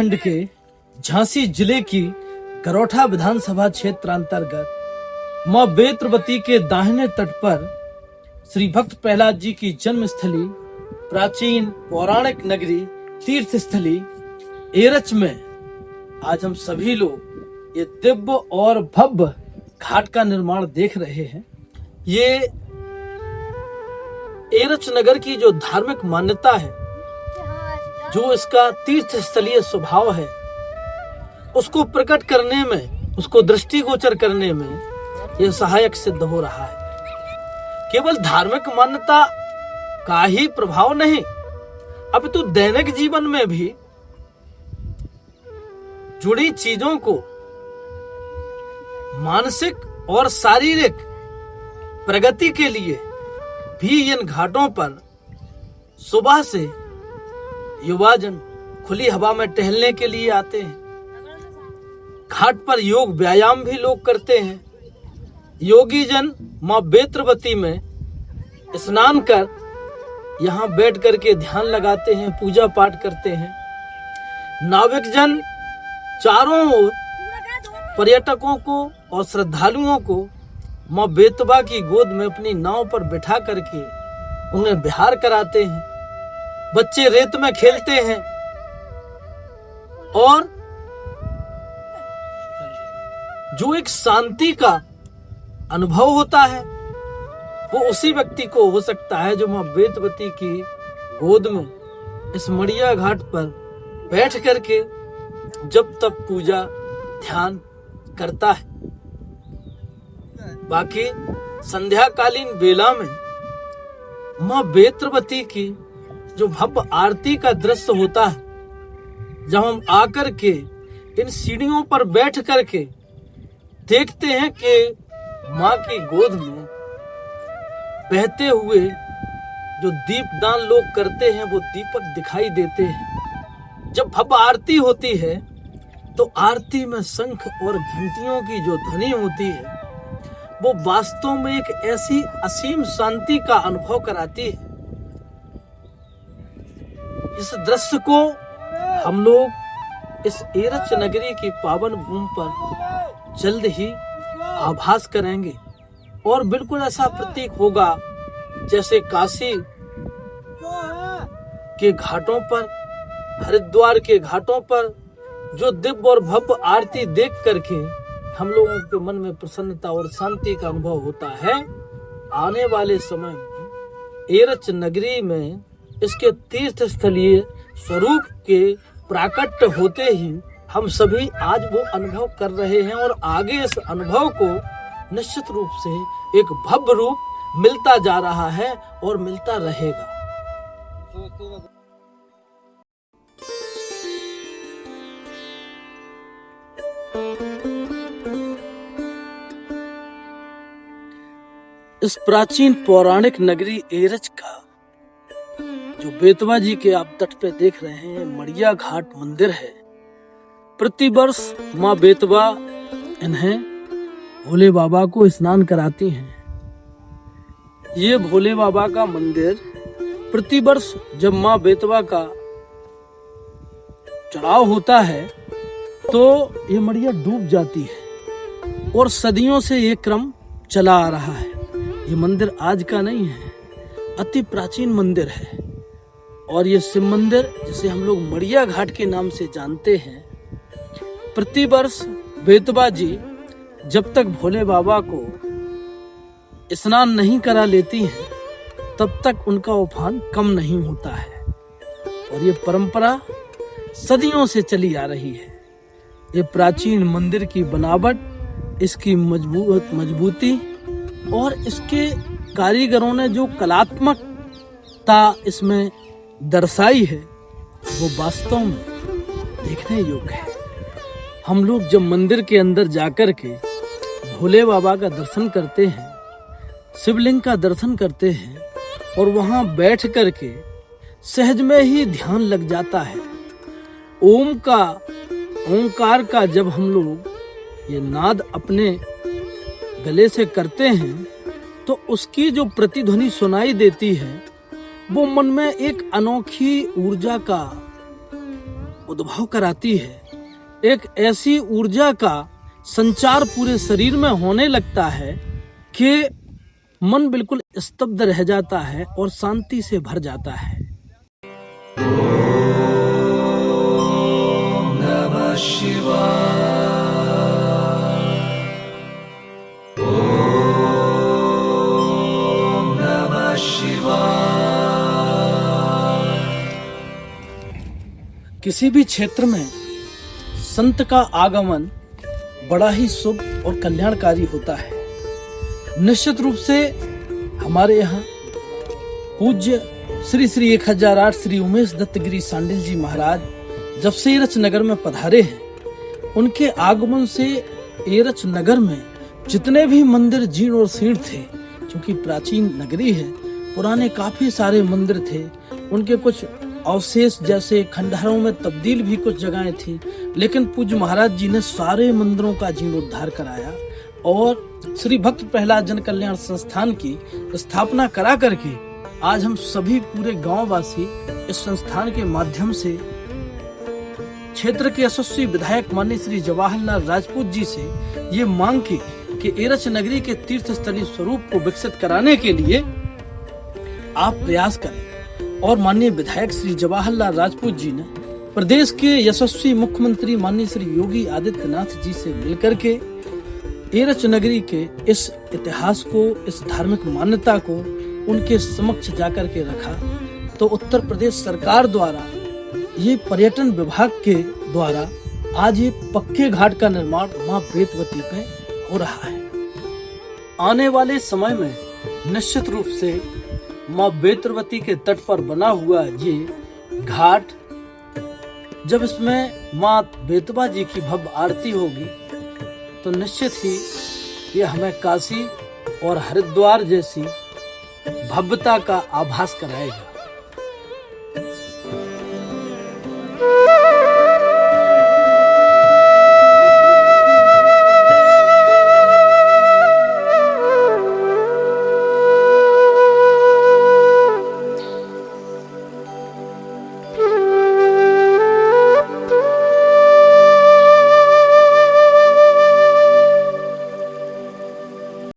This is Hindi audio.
उत्तराखंड के झांसी जिले की गरोठा विधानसभा क्षेत्र अंतर्गत मां बेत्रवती के दाहिने तट पर श्री भक्त प्रहलाद जी की जन्मस्थली, प्राचीन पौराणिक नगरी, तीर्थ स्थली एरच में आज हम सभी लोग ये दिव्य और भव्य घाट का निर्माण देख रहे हैं। ये एरच नगर की जो धार्मिक मान्यता है, जो इसका तीर्थ स्थलीय स्वभाव है, उसको प्रकट करने में, उसको दृष्टिगोचर करने में यह सहायक सिद्ध हो रहा है। केवल धार्मिक मान्यता का ही प्रभाव नहीं, अपितु दैनिक जीवन में भी जुड़ी चीजों को मानसिक और शारीरिक प्रगति के लिए भी इन घाटों पर सुबह से युवाजन खुली हवा में टहलने के लिए आते हैं। घाट पर योग व्यायाम भी लोग करते हैं। योगी जन मां बेत्रवती में स्नान कर यहाँ बैठ करके ध्यान लगाते हैं, पूजा पाठ करते हैं। नाविक जन चारों ओर पर्यटकों को और श्रद्धालुओं को मां बेतवा की गोद में अपनी नाव पर बिठा करके उन्हें विहार कराते हैं। बच्चे रेत में खेलते हैं और जो एक शांति का अनुभव होता है वो उसी व्यक्ति को हो सकता है जो मां बेतवती की गोद में इस मड़िया घाट पर बैठ करके जब तक पूजा ध्यान करता है। बाकी संध्याकालीन बेला में मां बेत्रवती की जो भव्य आरती का दृश्य होता है, जब हम आकर के इन सीढ़ियों पर बैठ करके देखते हैं कि मां की गोद में बहते हुए जो दीपदान लोग करते हैं वो दीपक दिखाई देते हैं। जब भव्य आरती होती है तो आरती में शंख और घंटियों की जो ध्वनि होती है वो वास्तव में एक ऐसी असीम शांति का अनुभव कराती है। इस दृश्य को हम लोग इस एरच नगरी की पावन भूमि पर जल्द ही आभास करेंगे और बिल्कुल ऐसा प्रतीक होगा जैसे काशी के घाटों पर, हरिद्वार के घाटों पर जो दिव्य और भव्य आरती देख करके हम लोगों के मन में प्रसन्नता और शांति का अनुभव होता है। आने वाले समय में एरच नगरी में इसके तीर्थ स्थलीय स्वरूप के प्राकट्य होते ही हम सभी आज वो अनुभव कर रहे हैं और आगे इस अनुभव को निश्चित रूप से एक भव्य रूप मिलता जा रहा है और मिलता रहेगा। इस प्राचीन पौराणिक नगरी एरच का जो बेतवा जी के आप तट पे देख रहे हैं मड़िया घाट मंदिर है। प्रतिवर्ष मां बेतवा इन्हें भोले बाबा को स्नान कराती हैं। ये भोले बाबा का मंदिर प्रतिवर्ष जब मां बेतवा का चढ़ाव होता है तो ये मड़िया डूब जाती है और सदियों से ये क्रम चला आ रहा है। ये मंदिर आज का नहीं है, अति प्राचीन मंदिर है और ये शिव मंदिर जिसे हम लोग मड़िया घाट के नाम से जानते हैं, प्रतिवर्ष बेतवा जी जब तक भोले बाबा को स्नान नहीं करा लेती हैं तब तक उनका उफान कम नहीं होता है और ये परंपरा सदियों से चली आ रही है। ये प्राचीन मंदिर की बनावट, इसकी मजबूती और इसके कारीगरों ने जो कलात्मकता इसमें दर्शाई है वो वास्तव में देखने योग्य है। हम लोग जब मंदिर के अंदर जाकर के भोले बाबा का दर्शन करते हैं, शिवलिंग का दर्शन करते हैं और वहां बैठ करके सहज में ही ध्यान लग जाता है। ओमकार का जब हम लोग ये नाद अपने गले से करते हैं तो उसकी जो प्रतिध्वनि सुनाई देती है वो मन में एक अनोखी ऊर्जा का उद्भव कराती है। एक ऐसी ऊर्जा का संचार पूरे शरीर में होने लगता है कि मन बिल्कुल स्तब्ध रह जाता है और शांति से भर जाता है। ओम नमः शिवाय। ओम नमः शिवाय। किसी भी क्षेत्र में संत का आगमन बड़ा ही शुभ और कल्याणकारी होता है। निश्चित रूप से हमारे यहाँ पूज्य श्री श्री 1008 श्री उमेश दत्त गिरी सांडिल जी महाराज जब से एरच नगर में पधारे हैं, उनके आगमन से एरच नगर में जितने भी मंदिर जीर्ण और शीर्ण थे, क्योंकि प्राचीन नगरी है, पुराने काफी सारे मंदिर थे, उनके कुछ अवशेष जैसे खंडहरों में तब्दील भी कुछ जगहें थी, लेकिन पूज्य महाराज जी ने सारे मंदिरों का जीर्णोद्धार कराया और श्री भक्त प्रहलाद जन कल्याण संस्थान की स्थापना करा करके आज हम सभी पूरे गांववासी इस संस्थान के माध्यम से क्षेत्र के यशस्वी विधायक माननीय श्री जवाहरलाल राजपूत जी से ये मांग की कि एरच नगरी के तीर्थ स्थलीय स्वरूप को विकसित कराने के लिए आप प्रयास करें। और माननीय विधायक श्री जवाहरलाल राजपूत जी ने प्रदेश के यशस्वी मुख्यमंत्री माननीय श्री योगी आदित्यनाथ जी से मिलकर के एरच नगरी के इस इतिहास को, इस धार्मिक मान्यता को उनके समक्ष जाकर के रखा। तो उत्तर प्रदेश सरकार द्वारा ये पर्यटन विभाग के द्वारा आज ये पक्के घाट का निर्माण मां बेतवती पे हो रहा है। आने वाले समय में निश्चित रूप से मां बेतवती के तट पर बना हुआ ये घाट, जब इसमें मां बेतवा जी की भव्य आरती होगी तो निश्चित ही ये हमें काशी और हरिद्वार जैसी भव्यता का आभास कराएगा।